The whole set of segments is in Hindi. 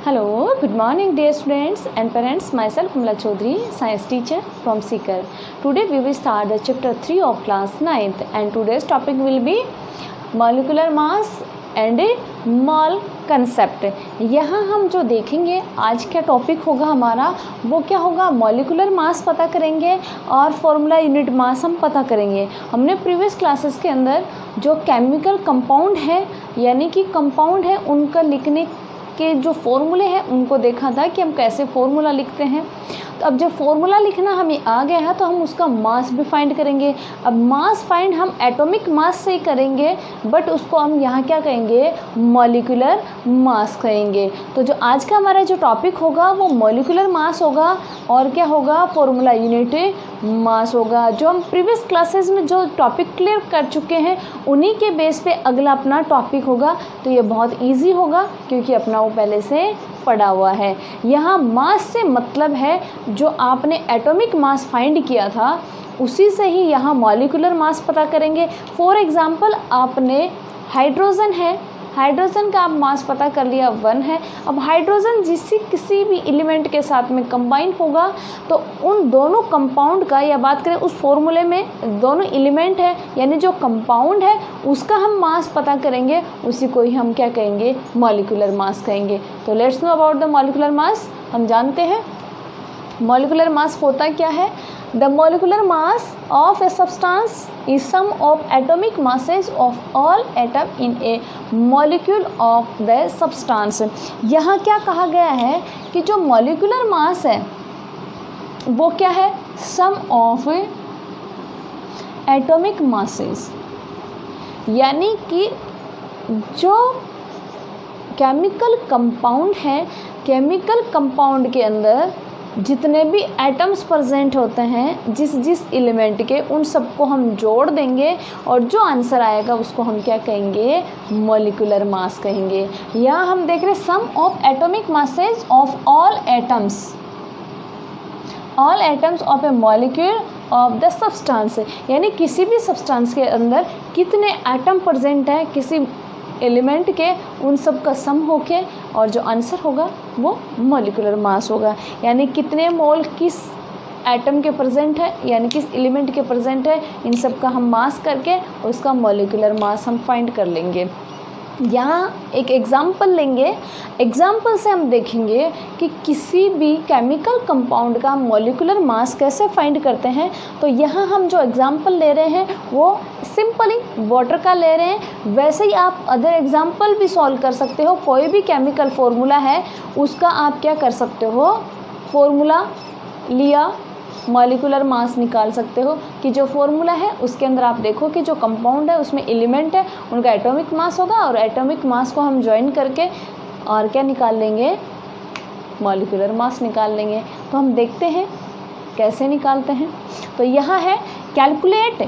Hello, good morning dear students and parents. Myself Kamala Chaudhary, science teacher from Sikar. Today we will start the chapter 3 of class 9th and today's topic will be molecular mass and mole concept. यहाँ हम जो देखेंगे आज क्या टॉपिक होगा हमारा वो क्या होगा, मॉलिकुलर मास पता करेंगे और फॉर्मूला यूनिट मास हम पता करेंगे। हमने प्रीवियस क्लासेस के अंदर जो केमिकल कंपाउंड है यानी कि कंपाउंड है उनका लिखने के जो फॉर्मूले हैं उनको देखा था कि हम कैसे फॉर्मूला लिखते हैं। तो अब जब फॉर्मूला लिखना हमें आ गया है तो हम उसका मास भी फाइंड करेंगे। अब मास फाइंड हम एटॉमिक मास से ही करेंगे बट उसको हम यहाँ क्या कहेंगे, मॉलिक्यूलर मास कहेंगे। तो जो आज का हमारा जो टॉपिक होगा वो मॉलिक्यूलर मास होगा और क्या होगा, फॉर्मूला यूनिट मास होगा। जो हम प्रीवियस क्लासेस में जो टॉपिक क्लियर कर चुके हैं उन्हीं के बेस पे अगला अपना टॉपिक होगा। तो ये बहुत ईजी होगा क्योंकि अपना वो पहले से पड़ा हुआ है। यहाँ मास से मतलब है जो आपने एटॉमिक मास फाइंड किया था उसी से ही यहाँ मॉलिक्यूलर मास पता करेंगे। फॉर एग्जांपल आपने हाइड्रोजन है, हाइड्रोजन का आप मास पता कर लिया 1 है। अब हाइड्रोजन किसी भी एलिमेंट के साथ में कंबाइन होगा तो उन दोनों कंपाउंड का, या बात करें उस फॉर्मूले में दोनों एलिमेंट है यानी जो कंपाउंड है उसका हम मास पता करेंगे, उसी को ही हम क्या कहेंगे, मॉलिक्यूलर मास कहेंगे। तो let's know about the molecular mass. हम जानते हैं मॉलिक्यूलर मास होता क्या है। The molecular mass of a substance is sum of atomic masses of all atom in a molecule of the substance। यहाँ क्या कहा गया है कि जो molecular mass है वो क्या है, sum of atomic masses, यानी कि जो केमिकल कंपाउंड है, केमिकल कंपाउंड के अंदर जितने भी एटम्स प्रेजेंट होते हैं जिस एलिमेंट के, उन सबको हम जोड़ देंगे और जो आंसर आएगा उसको हम क्या कहेंगे, मॉलिक्यूलर मास कहेंगे। यहाँ हम देख रहे sum of atomic masses of all atoms of a molecule of the substance, यानी किसी भी सब्सटेंस के अंदर कितने एटम प्रेजेंट हैं किसी एलिमेंट के, उन सब का सम होके और जो आंसर होगा वो मॉलिक्यूलर मास होगा। यानी कितने मोल किस एटम के प्रेजेंट है यानी किस एलिमेंट के प्रेजेंट है, इन सब का हम मास करके उसका मॉलिक्यूलर मास हम फाइंड कर लेंगे। यहाँ एक एग्ज़ाम्पल लेंगे, एग्ज़ाम्पल से हम देखेंगे कि किसी भी केमिकल कंपाउंड का मॉलिक्यूलर मास कैसे फाइंड करते हैं। तो यहाँ हम जो एग्ज़ाम्पल ले रहे हैं वो सिंपली वाटर का ले रहे हैं। वैसे ही आप अदर एग्ज़ाम्पल भी सॉल्व कर सकते हो। कोई भी केमिकल फॉर्मूला है उसका आप क्या कर सकते हो, फॉर्मूला लिया मॉलिक्यूलर मास निकाल सकते हो कि जो फॉर्मूला है उसके अंदर आप देखो कि जो कंपाउंड है उसमें एलिमेंट है उनका एटॉमिक मास होगा और एटॉमिक मास को हम ज्वाइन करके और क्या निकाल लेंगे, मॉलिक्यूलर मास निकाल लेंगे। तो हम देखते हैं कैसे निकालते हैं। तो यहाँ है calculate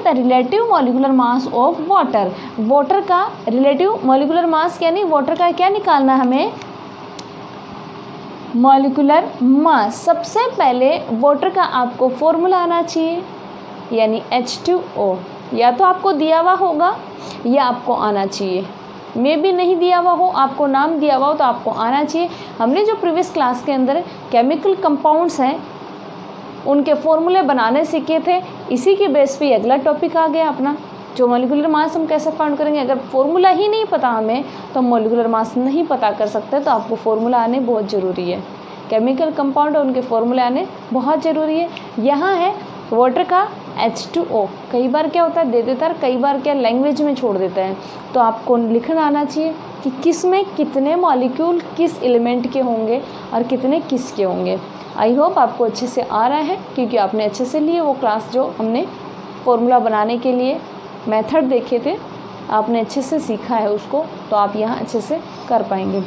the relative molecular mass of water. Water का रिलेटिव मॉलिक्यूलर मास यानी वाटर का क्या निकालना है हमें, मॉलिक्यूलर मास। सबसे पहले वाटर का आपको फॉर्मूला आना चाहिए यानी H2O, या तो आपको दिया हुआ होगा या आपको आना चाहिए, मे भी नहीं दिया हुआ हो, आपको नाम दिया हुआ हो तो आपको आना चाहिए। हमने जो प्रीवियस क्लास के अंदर केमिकल कंपाउंड्स हैं उनके फॉर्मूले बनाने सीखे थे, इसी के बेस पे अगला टॉपिक आ गया अपना, जो मॉलिक्यूलर मास हम कैसे फाइंड करेंगे। अगर फॉर्मूला ही नहीं पता हमें तो हम मॉलिक्यूलर मास नहीं पता कर सकते। तो आपको फॉर्मूला आने बहुत ज़रूरी है, केमिकल कंपाउंड और उनके फॉर्मूले आने बहुत ज़रूरी है। यहाँ है वाटर का H2O, कई बार क्या होता है दे देता है, कई बार क्या लैंग्वेज में छोड़ देता है। तो आपको लिखना आना चाहिए कि किस में कितने मॉलिक्यूल किस एलिमेंट के होंगे और कितने किस के होंगे। आई होप आपको अच्छे से आ रहा है क्योंकि आपने अच्छे से लिए वो क्लास जो हमने फॉर्मूला बनाने के लिए मेथड देखे थे, आपने अच्छे से सीखा है उसको, तो आप यहाँ अच्छे से कर पाएंगे।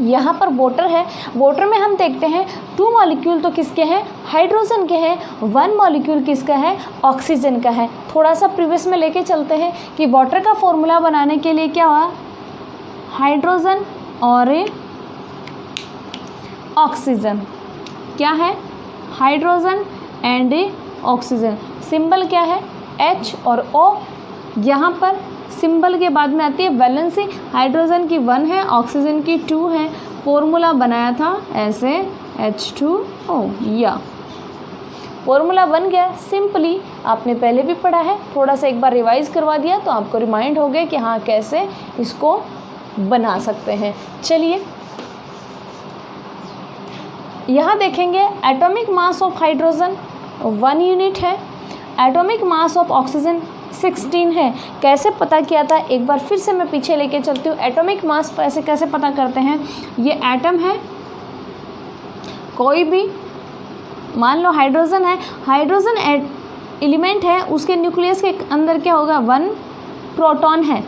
यहाँ पर वाटर है, वाटर में हम देखते हैं 2 मॉलिक्यूल तो किसके हैं, हाइड्रोजन के हैं। 1 मॉलिक्यूल किसका है, ऑक्सीजन का है। थोड़ा सा प्रीवियस में लेके चलते हैं कि वाटर का फॉर्मूला बनाने के लिए क्या हुआ, हाइड्रोजन और ऑक्सीजन, क्या है, हाइड्रोजन एंड ऑक्सीजन। सिंबल क्या है, H और O। यहाँ पर सिंबल के बाद में आती है वैलेंसी, हाइड्रोजन की 1 है, ऑक्सीजन की 2 है। फॉर्मूला बनाया था ऐसे H2O, या फॉर्मूला बन गया सिंपली। आपने पहले भी पढ़ा है, थोड़ा सा एक बार रिवाइज करवा दिया तो आपको रिमाइंड हो गया कि हाँ कैसे इसको बना सकते हैं। चलिए यहाँ देखेंगे atomic mass of hydrogen 1 unit है, एटॉमिक मास ऑफ ऑक्सीजन 16 है। कैसे पता किया था, एक बार फिर से मैं पीछे लेके चलती हूँ। एटॉमिक मास ऐसे कैसे पता करते हैं, ये एटम है, कोई भी मान लो हाइड्रोजन है, हाइड्रोजन एलिमेंट है, उसके न्यूक्लियस के अंदर क्या होगा, 1 प्रोटॉन है।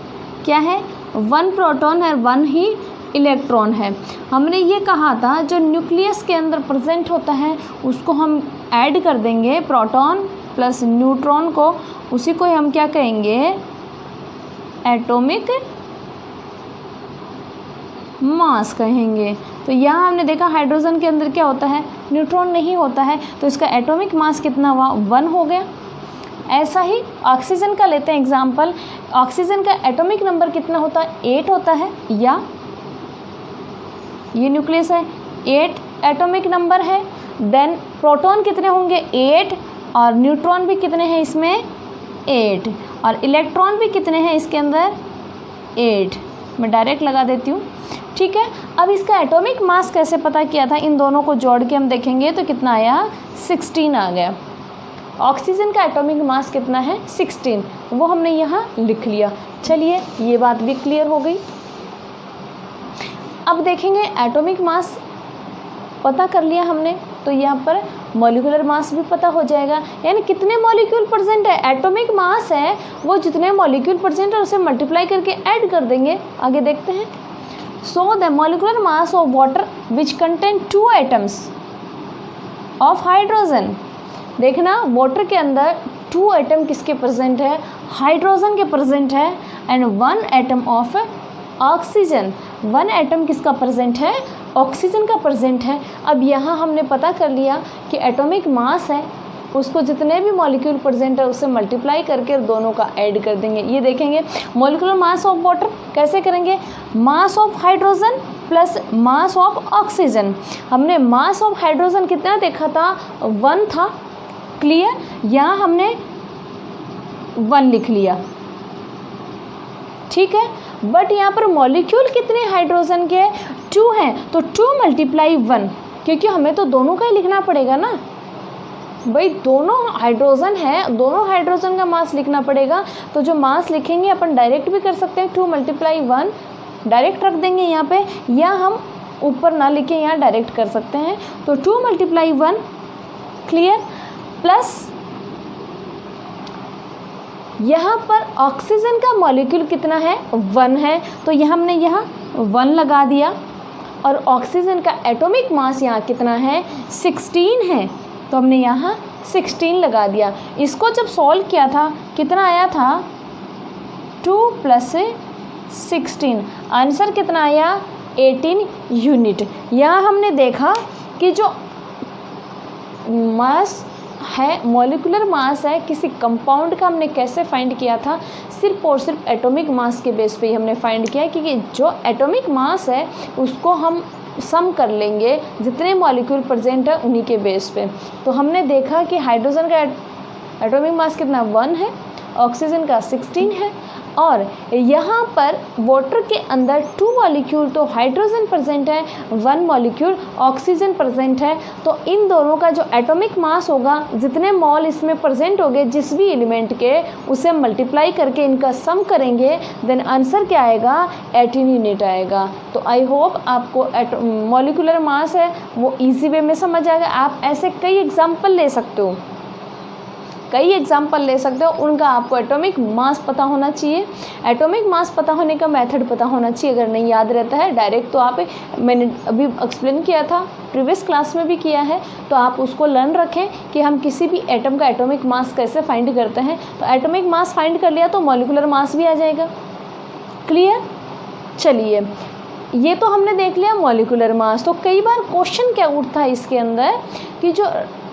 क्या है, 1 प्रोटॉन है, 1 ही इलेक्ट्रॉन है। हमने ये कहा था जो न्यूक्लियस के अंदर प्रेजेंट होता है उसको हम ऐड कर देंगे, प्रोटॉन प्लस न्यूट्रॉन को, उसी को हम क्या कहेंगे, एटॉमिक मास कहेंगे। तो यहाँ हमने देखा हाइड्रोजन के अंदर क्या होता है, न्यूट्रॉन नहीं होता है, तो इसका एटॉमिक मास कितना हुआ, 1 हो गया। ऐसा ही ऑक्सीजन का लेते हैं एग्जाम्पल, ऑक्सीजन का एटॉमिक नंबर कितना होता है, 8 होता है, या ये न्यूक्लियस है, 8 एटॉमिक नंबर है। देन प्रोटॉन कितने होंगे, 8, और न्यूट्रॉन भी कितने हैं इसमें, 8, और इलेक्ट्रॉन भी कितने हैं इसके अंदर, 8। मैं डायरेक्ट लगा देती हूँ, ठीक है। अब इसका एटॉमिक मास कैसे पता किया था, इन दोनों को जोड़ के हम देखेंगे तो कितना आया, 16 आ गया। ऑक्सीजन का एटॉमिक मास कितना है, 16, वो हमने यहाँ लिख लिया। चलिए ये बात भी क्लियर हो गई। अब देखेंगे एटॉमिक मास पता कर लिया हमने, तो यहाँ पर मॉलिक्यूलर मास भी पता हो जाएगा, यानी कितने मॉलिक्यूल प्रेजेंट है। एटॉमिक मास है वो जितने मॉलिक्यूल प्रेजेंट है उसे मल्टीप्लाई करके ऐड कर देंगे। आगे देखते हैं। So the molecular mass of water which contain 2 atoms of hydrogen, देखना वाटर के अंदर 2 एटम किसके प्रेजेंट है, हाइड्रोजन के प्रेजेंट है, and 1 atom of oxygen, 1 atom किसका प्रेजेंट है, ऑक्सीजन का प्रेजेंट है। अब यहाँ हमने पता कर लिया कि एटॉमिक मास है, उसको जितने भी मॉलिक्यूल प्रेजेंट है उससे मल्टीप्लाई करके दोनों का ऐड कर देंगे। ये देखेंगे मॉलिक्यूलर मास ऑफ वाटर कैसे करेंगे, mass of hydrogen plus mass of oxygen. हमने मास ऑफ हाइड्रोजन कितना देखा था, 1 था, क्लियर। यहाँ हमने 1 लिख लिया, ठीक है। बट यहाँ पर मॉलिक्यूल कितने हाइड्रोजन के, 2 हैं, तो 2 × 1, क्योंकि हमें तो दोनों का ही लिखना पड़ेगा ना भाई, दोनों हाइड्रोजन है, दोनों हाइड्रोजन का मास लिखना पड़ेगा। तो जो मास लिखेंगे अपन डायरेक्ट भी कर सकते हैं, 2 × 1 डायरेक्ट रख देंगे यहाँ पे, या हम ऊपर ना लिखें यहाँ डायरेक्ट कर सकते हैं। तो 2 × 1, क्लियर, प्लस यहाँ पर ऑक्सीजन का मॉलिक्यूल कितना है, 1 है, तो यहाँ हमने यहाँ 1 लगा दिया, और ऑक्सीजन का एटॉमिक मास यहाँ कितना है, 16 है, तो हमने यहाँ 16 लगा दिया। इसको जब सॉल्व किया था कितना आया था, 2 + 16, आंसर कितना आया, 18 यूनिट। यहाँ हमने देखा कि जो मास है, मॉलिक्यूलर मास है किसी कंपाउंड का, हमने कैसे फाइंड किया था, सिर्फ और सिर्फ एटॉमिक मास के बेस पे ही हमने फाइंड किया, क्योंकि जो एटॉमिक मास है उसको हम सम कर लेंगे जितने मॉलिक्यूल प्रेजेंट है उन्हीं के बेस पे। तो हमने देखा कि हाइड्रोजन का एटॉमिक मास कितना, 1 है, ऑक्सीजन का 16 है, और यहाँ पर वाटर के अंदर 2 मॉलिक्यूल तो हाइड्रोजन प्रेजेंट है, 1 मॉलिक्यूल ऑक्सीजन प्रेजेंट है। तो इन दोनों का जो एटॉमिक मास होगा, जितने मॉल इसमें प्रेजेंट होंगे जिस भी एलिमेंट के, उसे मल्टीप्लाई करके इनका सम करेंगे, देन आंसर क्या आएगा, 18 यूनिट आएगा। तो आई होप आपको मॉलिक्यूलर मास है वो ईजी वे में समझ आएगा। आप ऐसे कई एग्जाम्पल ले सकते हो, उनका आपको एटॉमिक मास पता होना चाहिए। एटॉमिक मास पता होने का मेथड पता होना चाहिए, अगर नहीं याद रहता है डायरेक्ट तो आप, मैंने अभी एक्सप्लेन किया था, प्रीवियस क्लास में भी किया है, तो आप उसको लर्न रखें कि हम किसी भी एटम का एटॉमिक मास कैसे फाइंड करते हैं। तो एटॉमिक मास फाइंड कर लिया तो मॉलिक्यूलर मास भी आ जाएगा, क्लियर। चलिए ये तो हमने देख लिया मॉलिक्यूलर मास। तो कई बार क्वेश्चन क्या उठता है इसके अंदर कि जो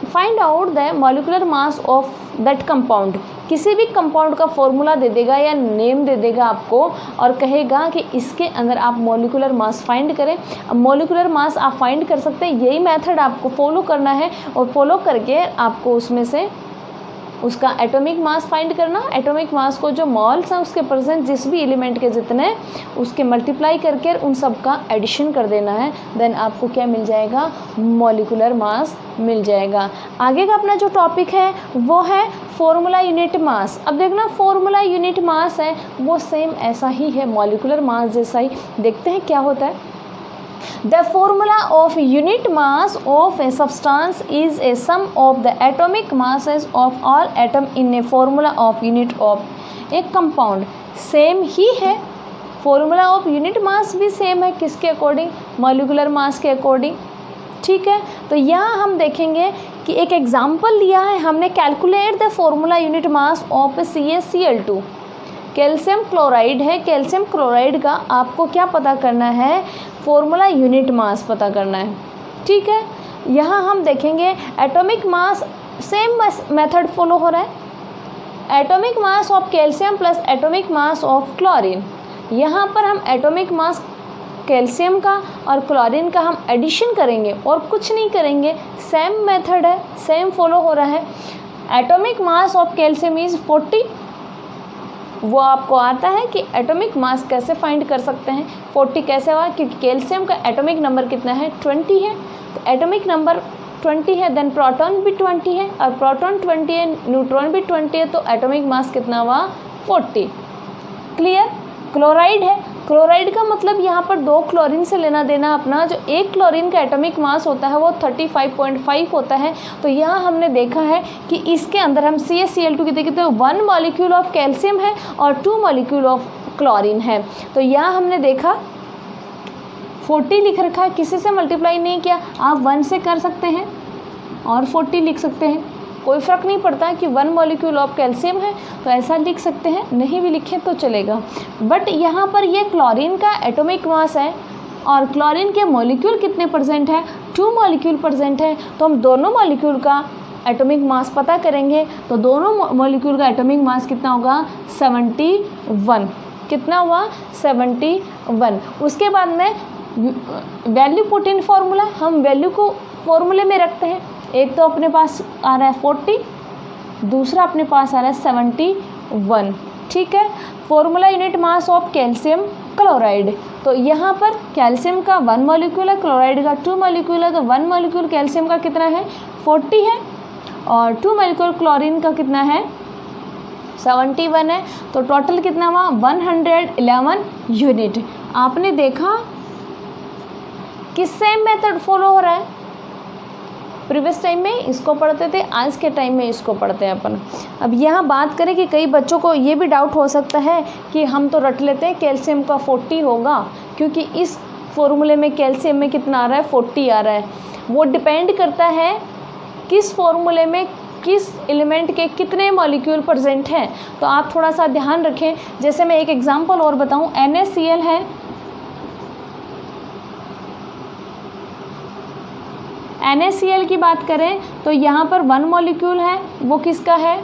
find out the molecular mass of that compound, किसी भी कंपाउंड का फॉर्मूला दे देगा या नेम दे देगा आपको और कहेगा कि इसके अंदर आप मॉलिक्यूलर मास फाइंड करें। अब मॉलिक्यूलर मास आप फाइंड कर सकते हैं, यही मेथड आपको फॉलो करना है और फॉलो करके आपको उसमें से उसका एटॉमिक मास फाइंड करना। एटॉमिक मास को जो मॉल्स हैं उसके परसेंट जिस भी एलिमेंट के जितने उसके मल्टीप्लाई करके उन सब का एडिशन कर देना है, देन आपको क्या मिल जाएगा, मॉलिक्यूलर मास मिल जाएगा। आगे का अपना जो टॉपिक है वो है फॉर्मूला यूनिट मास। अब देखना फॉर्मूला यूनिट मास है वो सेम ऐसा ही है, मॉलिक्यूलर मास जैसा ही। देखते हैं क्या होता है। The formula of unit mass of a substance is a sum of the atomic masses of all atom in a formula of unit of एक compound। सेम ही है, फॉर्मूला ऑफ यूनिट मास भी सेम है, किसके अकॉर्डिंग, मॉलिक्यूलर मास के अकॉर्डिंग। ठीक है, तो यहाँ हम देखेंगे कि एक एग्जाम्पल लिया है हमने, calculate the formula unit mass of CaCl2। Calcium chloride है, कैल्शियम क्लोराइड का आपको क्या पता करना है, फॉर्मूला यूनिट मास पता करना है। ठीक है, यहाँ हम देखेंगे atomic mass, same method follow हो रहा है। Atomic mass of calcium plus atomic mass of chlorine. यहाँ पर हम एटॉमिक मास कैल्शियम का और क्लोरीन का हम एडिशन करेंगे और कुछ नहीं करेंगे, सेम मेथड है, सेम फॉलो हो रहा है। Atomic mass of calcium is 40। वो आपको आता है कि एटॉमिक मास कैसे फाइंड कर सकते हैं, 40 कैसे हुआ, क्योंकि कैल्शियम का एटॉमिक नंबर कितना है, 20 है। तो एटॉमिक नंबर 20 है, देन प्रोटॉन भी 20 है और प्रोटॉन 20 है, न्यूट्रॉन भी 20 है, तो एटॉमिक मास कितना हुआ, 40। क्लियर। क्लोराइड है, क्लोराइड का मतलब यहाँ पर 2 क्लोरीन से लेना देना अपना, जो एक क्लोरीन का एटॉमिक मास होता है वो 35.5 होता है। तो यहाँ हमने देखा है कि इसके अंदर हम CaCl2 की देखते हैं 1 मॉलिक्यूल ऑफ कैल्शियम है और 2 मॉलिक्यूल ऑफ क्लोरीन है। तो यहाँ हमने देखा 40 लिख रखा है, किसी से मल्टीप्लाई नहीं किया, आप 1 से कर सकते हैं और 40 लिख सकते हैं, कोई फ़र्क नहीं पड़ता कि 1 मॉलिक्यूल ऑफ कैल्शियम है तो ऐसा लिख सकते हैं, नहीं भी लिखें तो चलेगा। बट यहाँ पर ये क्लोरीन का एटॉमिक मास है और क्लोरीन के मॉलिक्यूल कितने परसेंट है, 2 मॉलिक्यूल परसेंट है। तो हम दोनों मॉलिक्यूल का एटॉमिक मास पता करेंगे, तो दोनों मॉलिक्यूल का एटॉमिक मास कितना होगा, 71। कितना हुआ, 71। उसके बाद में वैल्यू पुट इन फॉर्मूला, हम वैल्यू को फॉर्मूले में रखते हैं। एक तो अपने पास आ रहा है 40, दूसरा अपने पास आ रहा है 71। ठीक है, formula unit mass of calcium chloride. तो यहाँ पर कैल्शियम का 1 मॉलिक्यूल है, क्लोराइड का 2 मॉलिक्यूल है। तो 1 मॉलिक्यूल कैल्शियम का कितना है, 40 है और 2 मॉलिक्यूल क्लोरीन का कितना है, 71 है। तो टोटल कितना हुआ, 111 यूनिट। आपने देखा कि सेम मेथड फॉलो हो रहा है। प्रीवियस टाइम में इसको पढ़ते थे, आज के टाइम में इसको पढ़ते हैं अपन। अब यहाँ बात करें कि कई बच्चों को ये भी डाउट हो सकता है कि हम तो रट लेते हैं कैल्शियम का 40 होगा, क्योंकि इस फॉर्मूले में कैल्शियम में कितना आ रहा है, 40 आ रहा है। वो डिपेंड करता है किस फॉर्मूले में किस एलिमेंट के कितने मॉलिक्यूल प्रेजेंट हैं। तो आप थोड़ा सा ध्यान रखें। जैसे मैं एक एग्जांपल और बताऊं, NaCl है, NaCl की बात करें तो यहाँ पर 1 मॉलिक्यूल है, वो किसका है,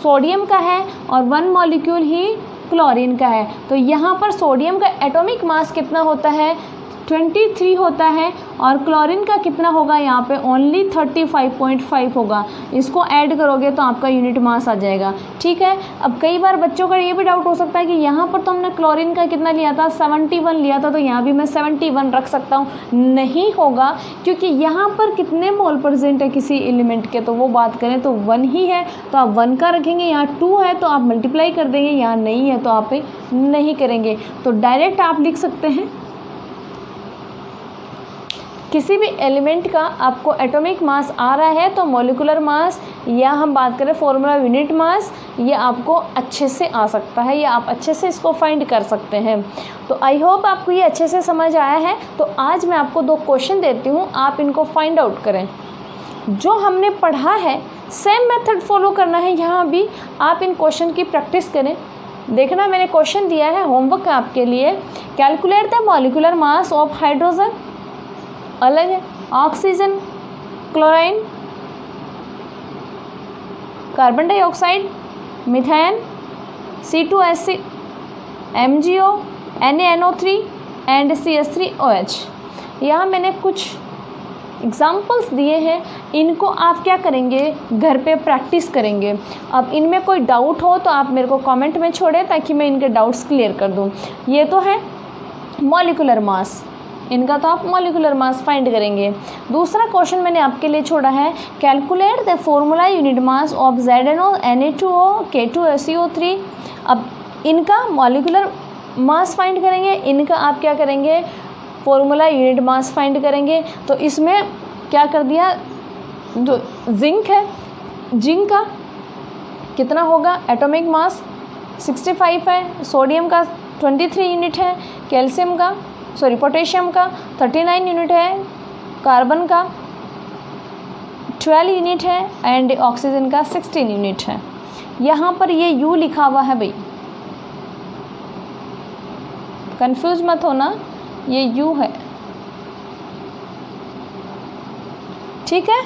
सोडियम का है और 1 मॉलिक्यूल ही क्लोरीन का है। तो यहाँ पर सोडियम का एटॉमिक मास कितना होता है, 23 होता है और क्लोरीन का कितना होगा, यहाँ पे ओनली 35.5 होगा। इसको ऐड करोगे तो आपका यूनिट मास आ जाएगा। ठीक है, अब कई बार बच्चों का ये भी डाउट हो सकता है कि यहाँ पर तो हमने क्लोरीन का कितना लिया था, 71 लिया था, तो यहाँ भी मैं 71 रख सकता हूँ। नहीं होगा, क्योंकि यहाँ पर कितने मोल प्रेजेंट है किसी एलिमेंट के, तो वो बात करें तो 1 ही है, तो आप 1 का रखेंगे। यहाँ 2 है तो आप मल्टीप्लाई कर देंगे, यहाँ नहीं है तो आप नहीं करेंगे। तो डायरेक्ट आप लिख सकते हैं किसी भी एलिमेंट का आपको एटॉमिक मास आ रहा है तो मॉलिक्यूलर मास, या हम बात करें फॉर्मूला यूनिट मास, ये आपको अच्छे से आ सकता है, या आप अच्छे से इसको फाइंड कर सकते हैं। तो आई होप आपको ये अच्छे से समझ आया है। तो आज मैं आपको 2 क्वेश्चन देती हूँ, आप इनको फाइंड आउट करें। जो हमने पढ़ा है सेम मेथड फॉलो करना है, यहाँ भी आप इन क्वेश्चन की प्रैक्टिस करें। देखना, मैंने क्वेश्चन दिया है, होमवर्क आपके लिए। Calculate the molecular mass of hydrogen, अलग है, oxygen, chlorine, carbon dioxide, methane, C2H6, MgO, NaNO3 and CH3OH। यहाँ मैंने कुछ एग्जाम्पल्स दिए हैं, इनको आप क्या करेंगे, घर पे प्रैक्टिस करेंगे। अब इनमें कोई डाउट हो तो आप मेरे को कमेंट में छोड़ें ताकि मैं इनके डाउट्स क्लियर कर दूँ। ये तो है मॉलिक्यूलर मास, इनका तो आप मॉलिक्यूलर मास फाइंड करेंगे। दूसरा क्वेश्चन मैंने आपके लिए छोड़ा है, calculate the formula unit mass of ZnO, Na2O, K2SiO3। अब इनका मॉलिक्यूलर मास फाइंड करेंगे, इनका आप क्या करेंगे, फॉर्मूला यूनिट मास फाइंड करेंगे। तो इसमें क्या कर दिया, जो जिंक है, जिंक का कितना होगा, एटॉमिक मास 65 है, सोडियम का 23 यूनिट है, कैल्शियम का पोटेशियम का 39 यूनिट है, कार्बन का 12 यूनिट है एंड ऑक्सीजन का 16 यूनिट है। यहाँ पर ये U लिखा हुआ है भाई, कंफ्यूज मत होना, ये U है, ठीक है।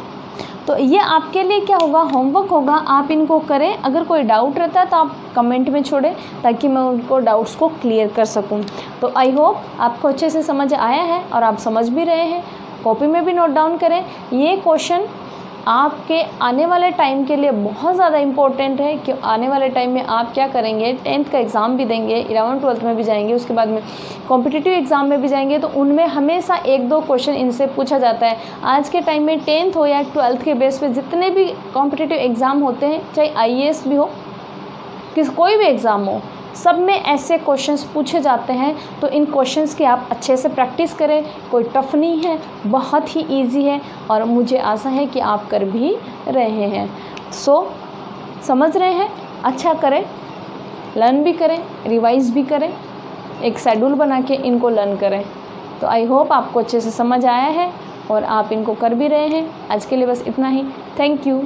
तो ये आपके लिए क्या होगा, होमवर्क होगा, आप इनको करें। अगर कोई डाउट रहता है तो आप कमेंट में छोड़ें ताकि मैं उनको डाउट्स को क्लियर कर सकूं। तो आई होप आपको अच्छे से समझ आया है और आप समझ भी रहे हैं। कॉपी में भी नोट डाउन करें। ये क्वेश्चन आपके आने वाले टाइम के लिए बहुत ज़्यादा इम्पोर्टेंट है कि आने वाले टाइम में आप क्या करेंगे, 10th का एग्ज़ाम भी देंगे, 11th 12th में भी जाएंगे, उसके बाद में कॉम्पिटिटिव एग्ज़ाम में भी जाएंगे, तो उनमें हमेशा 1-2 क्वेश्चन इनसे पूछा जाता है। आज के टाइम में 10th हो या 12th के बेस पे जितने भी कॉम्पिटिटिव एग्ज़ाम होते हैं, चाहे IAS भी हो, कोई भी एग्ज़ाम हो, सब में ऐसे क्वेश्चंस पूछे जाते हैं। तो इन क्वेश्चंस की आप अच्छे से प्रैक्टिस करें, कोई टफ नहीं है, बहुत ही इजी है और मुझे आशा है कि आप कर भी रहे हैं। समझ रहे हैं, अच्छा करें, लर्न भी करें, रिवाइज भी करें, एक शेड्यूल बना के इनको लर्न करें। तो आई होप आपको अच्छे से समझ आया है और आप इनको कर भी रहे हैं। आज के लिए बस इतना ही। Thank you.